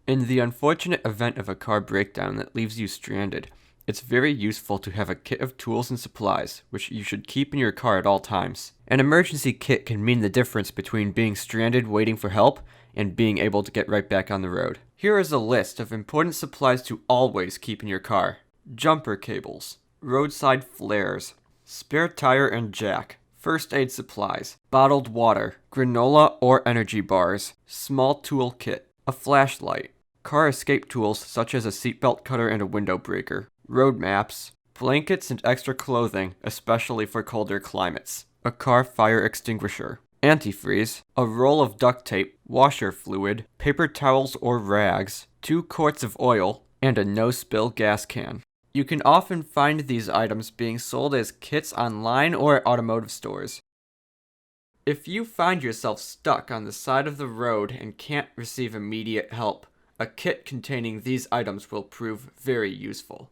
In the unfortunate event of a car breakdown that leaves you stranded, it's very useful to have a kit of tools and supplies, which you should keep in your car at all times. An emergency kit can mean the difference between being stranded waiting for help and being able to get right back on the road. Here is a list of important supplies to always keep in your car. Jumper cables, roadside flares, spare tire and jack, first aid supplies, bottled water, granola or energy bars, small tool kit, a flashlight, car escape tools such as a seatbelt cutter and a window breaker, road maps, blankets and extra clothing, especially for colder climates, a car fire extinguisher, antifreeze, a roll of duct tape, washer fluid, paper towels or rags, 2 quarts of oil, and a no-spill gas can. You can often find these items being sold as kits online or at automotive stores. If you find yourself stuck on the side of the road and can't receive immediate help, a kit containing these items will prove very useful.